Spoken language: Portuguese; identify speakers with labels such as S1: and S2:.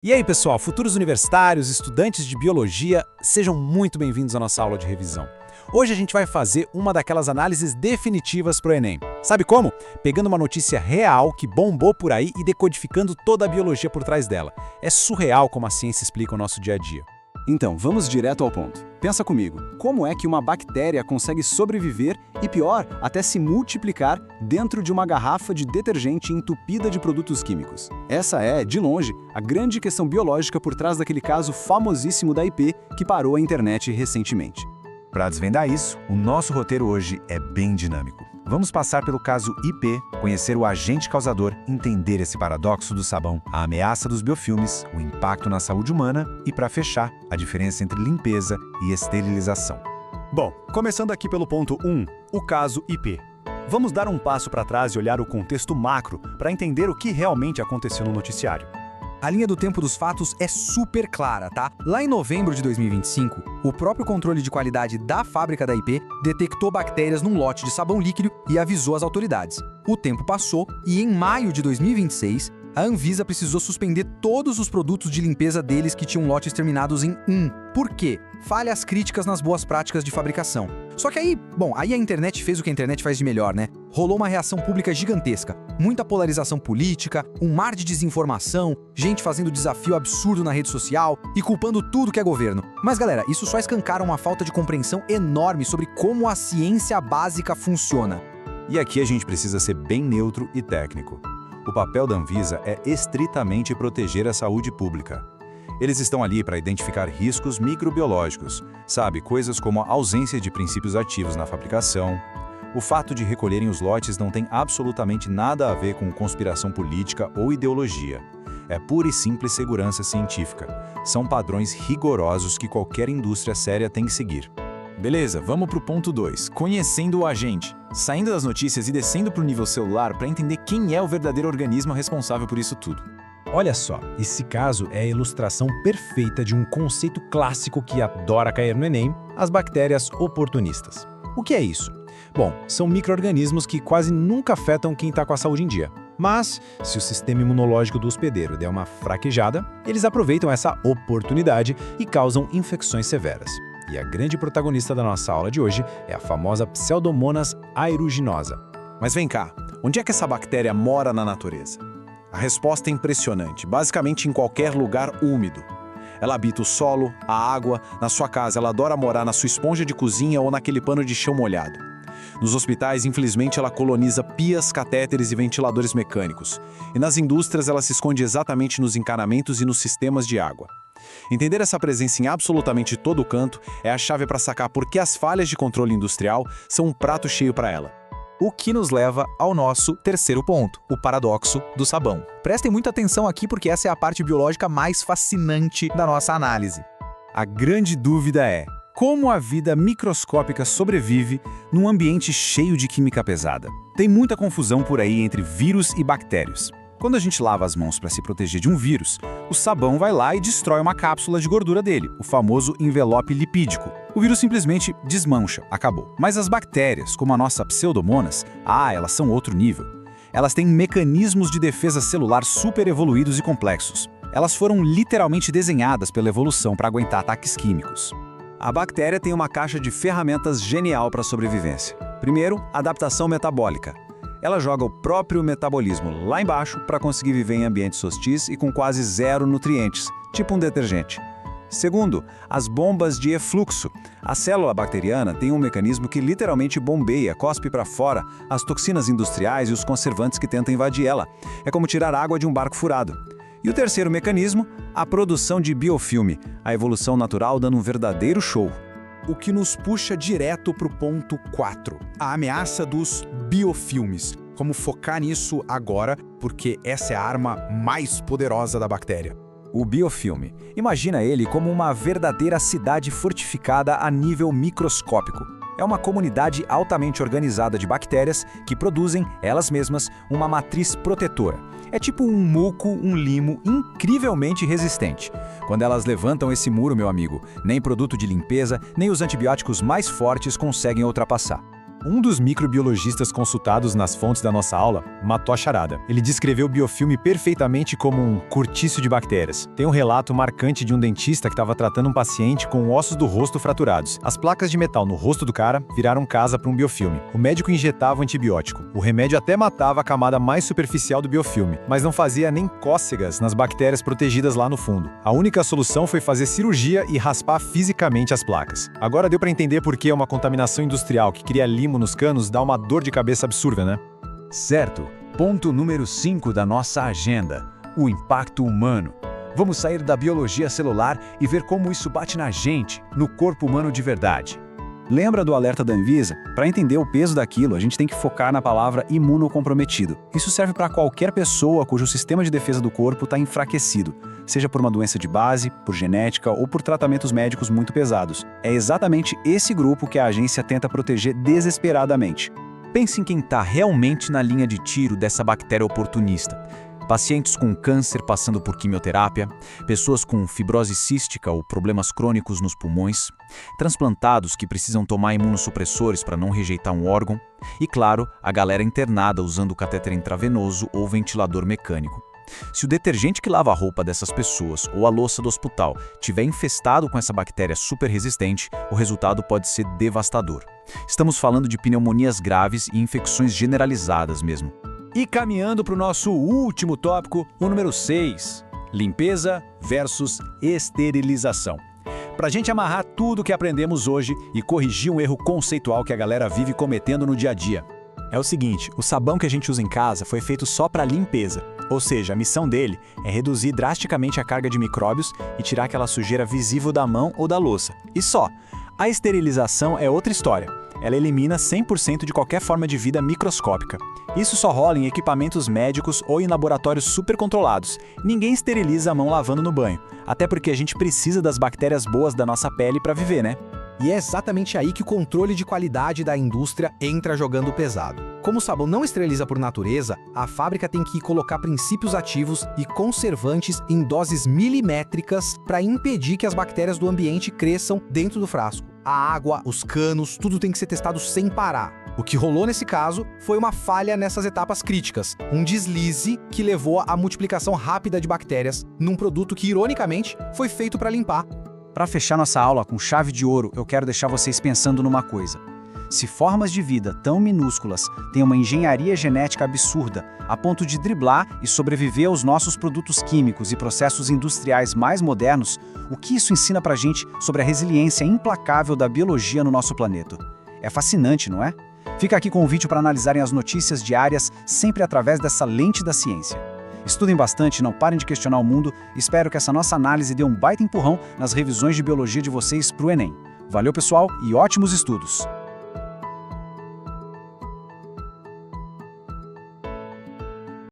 S1: E aí, pessoal, futuros universitários, estudantes de biologia, sejam muito bem-vindos à nossa aula de revisão. Hoje a gente vai fazer uma daquelas análises definitivas para o Enem. Sabe como? Pegando uma notícia real que bombou por aí e decodificando toda a biologia por trás dela. É surreal como a ciência explica o nosso dia a dia.
S2: Então, vamos direto ao ponto. Pensa comigo, como é que uma bactéria consegue sobreviver e, pior, até se multiplicar dentro de uma garrafa de detergente entupida de produtos químicos? Essa é, de longe, a grande questão biológica por trás daquele caso famosíssimo da IP que parou a internet recentemente.
S3: Para desvendar isso, o nosso roteiro hoje é bem dinâmico. Vamos passar pelo caso IP, conhecer o agente causador, entender esse paradoxo do sabão, a ameaça dos biofilmes, o impacto na saúde humana e, para fechar, a diferença entre limpeza e esterilização.
S4: Bom, começando aqui pelo ponto 1, o caso IP. Vamos dar um passo para trás e olhar o contexto macro para entender o que realmente aconteceu no noticiário.
S5: A linha do tempo dos fatos é super clara, tá? Lá em novembro de 2025, o próprio controle de qualidade da fábrica da IP detectou bactérias num lote de sabão líquido e avisou as autoridades. O tempo passou e, em maio de 2026, a Anvisa precisou suspender todos os produtos de limpeza deles que tinham lotes terminados em 1. Por quê? Falhas críticas nas boas práticas de fabricação. Só que aí a internet fez o que a internet faz de melhor, né? Rolou uma reação pública gigantesca. Muita polarização política, um mar de desinformação, gente fazendo desafio absurdo na rede social e culpando tudo que é governo. Mas galera, isso só escancara uma falta de compreensão enorme sobre como a ciência básica funciona.
S3: E aqui a gente precisa ser bem neutro e técnico. O papel da Anvisa é estritamente proteger a saúde pública. Eles estão ali para identificar riscos microbiológicos, sabe, coisas como a ausência de princípios ativos na fabricação. O fato de recolherem os lotes não tem absolutamente nada a ver com conspiração política ou ideologia. É pura e simples segurança científica. São padrões rigorosos que qualquer indústria séria tem que seguir.
S1: Beleza, vamos pro ponto 2, conhecendo o agente. Saindo das notícias e descendo pro nível celular para entender quem é o verdadeiro organismo responsável por isso tudo. Olha só, esse caso é a ilustração perfeita de um conceito clássico que adora cair no Enem, as bactérias oportunistas. O que é isso? Bom, são micro-organismos que quase nunca afetam quem está com a saúde em dia. Mas, se o sistema imunológico do hospedeiro der uma fraquejada, eles aproveitam essa oportunidade e causam infecções severas. E a grande protagonista da nossa aula de hoje é a famosa Pseudomonas aeruginosa. Mas vem cá, onde é que essa bactéria mora na natureza? A resposta é impressionante, basicamente em qualquer lugar úmido. Ela habita o solo, a água, na sua casa ela adora morar na sua esponja de cozinha ou naquele pano de chão molhado. Nos hospitais, infelizmente, ela coloniza pias, catéteres e ventiladores mecânicos. E nas indústrias ela se esconde exatamente nos encanamentos e nos sistemas de água. Entender essa presença em absolutamente todo canto é a chave para sacar por que as falhas de controle industrial são um prato cheio para ela.
S5: O que nos leva ao nosso terceiro ponto, o paradoxo do sabão. Prestem muita atenção aqui porque essa é a parte biológica mais fascinante da nossa análise.
S1: A grande dúvida é: como a vida microscópica sobrevive num ambiente cheio de química pesada? Tem muita confusão por aí entre vírus e bactérias. Quando a gente lava as mãos para se proteger de um vírus, o sabão vai lá e destrói uma cápsula de gordura dele, o famoso envelope lipídico. O vírus simplesmente desmancha, acabou. Mas as bactérias, como a nossa Pseudomonas, elas são outro nível. Elas têm mecanismos de defesa celular super evoluídos e complexos. Elas foram literalmente desenhadas pela evolução para aguentar ataques químicos.
S2: A bactéria tem uma caixa de ferramentas genial para a sobrevivência. Primeiro, adaptação metabólica. Ela joga o próprio metabolismo lá embaixo para conseguir viver em ambientes hostis e com quase zero nutrientes, tipo um detergente. Segundo, as bombas de efluxo. A célula bacteriana tem um mecanismo que literalmente bombeia, cospe para fora as toxinas industriais e os conservantes que tentam invadir ela. É como tirar água de um barco furado. E o terceiro mecanismo, a produção de biofilme, a evolução natural dando um verdadeiro show.
S5: O que nos puxa direto para o ponto 4, a ameaça dos biofilmes. Como focar nisso agora, porque essa é a arma mais poderosa da bactéria.
S1: O biofilme. Imagina ele como uma verdadeira cidade fortificada a nível microscópico. É uma comunidade altamente organizada de bactérias que produzem, elas mesmas, uma matriz protetora. É tipo um muco, um limo incrivelmente resistente. Quando elas levantam esse muro, meu amigo, nem produto de limpeza, nem os antibióticos mais fortes conseguem ultrapassar. Um dos microbiologistas consultados nas fontes da nossa aula matou a charada. Ele descreveu o biofilme perfeitamente como um cortiço de bactérias. Tem um relato marcante de um dentista que estava tratando um paciente com ossos do rosto fraturados. As placas de metal no rosto do cara viraram casa para um biofilme. O médico injetava o antibiótico. O remédio até matava a camada mais superficial do biofilme, mas não fazia nem cócegas nas bactérias protegidas lá no fundo. A única solução foi fazer cirurgia e raspar fisicamente as placas. Agora deu para entender por que uma contaminação industrial que cria limo nos canos dá uma dor de cabeça absurda, né?
S2: Certo. Ponto número 5 da nossa agenda: o impacto humano. Vamos sair da biologia celular e ver como isso bate na gente, no corpo humano de verdade. Lembra do alerta da Anvisa? Para entender o peso daquilo, a gente tem que focar na palavra imunocomprometido. Isso serve para qualquer pessoa cujo sistema de defesa do corpo está enfraquecido, seja por uma doença de base, por genética ou por tratamentos médicos muito pesados. É exatamente esse grupo que a agência tenta proteger desesperadamente.
S1: Pense em quem está realmente na linha de tiro dessa bactéria oportunista. Pacientes com câncer passando por quimioterapia, pessoas com fibrose cística ou problemas crônicos nos pulmões, transplantados que precisam tomar imunossupressores para não rejeitar um órgão, e, claro, a galera internada usando catéter intravenoso ou ventilador mecânico. Se o detergente que lava a roupa dessas pessoas ou a louça do hospital tiver infestado com essa bactéria super resistente, o resultado pode ser devastador. Estamos falando de pneumonias graves e infecções generalizadas mesmo.
S2: E caminhando para o nosso último tópico, o número 6, limpeza versus esterilização. Para a gente amarrar tudo o que aprendemos hoje e corrigir um erro conceitual que a galera vive cometendo no dia a dia.
S1: É o seguinte, o sabão que a gente usa em casa foi feito só para limpeza, ou seja, a missão dele é reduzir drasticamente a carga de micróbios e tirar aquela sujeira visível da mão ou da louça. E só. A esterilização é outra história. Ela elimina 100% de qualquer forma de vida microscópica. Isso só rola em equipamentos médicos ou em laboratórios super controlados. Ninguém esteriliza a mão lavando no banho, até porque a gente precisa das bactérias boas da nossa pele para viver, né?
S5: E é exatamente aí que o controle de qualidade da indústria entra jogando pesado. Como o sabão não esteriliza por natureza, a fábrica tem que colocar princípios ativos e conservantes em doses milimétricas para impedir que as bactérias do ambiente cresçam dentro do frasco. A água, os canos, tudo tem que ser testado sem parar. O que rolou nesse caso foi uma falha nessas etapas críticas, um deslize que levou à multiplicação rápida de bactérias num produto que, ironicamente, foi feito para limpar.
S2: Para fechar nossa aula com chave de ouro, eu quero deixar vocês pensando numa coisa. Se formas de vida tão minúsculas têm uma engenharia genética absurda, a ponto de driblar e sobreviver aos nossos produtos químicos e processos industriais mais modernos, o que isso ensina pra gente sobre a resiliência implacável da biologia no nosso planeta? É fascinante, não é? Fica aqui convite para analisarem as notícias diárias sempre através dessa lente da ciência. Estudem bastante, não parem de questionar o mundo. Espero que essa nossa análise dê um baita empurrão nas revisões de biologia de vocês para o Enem. Valeu, pessoal, e ótimos estudos!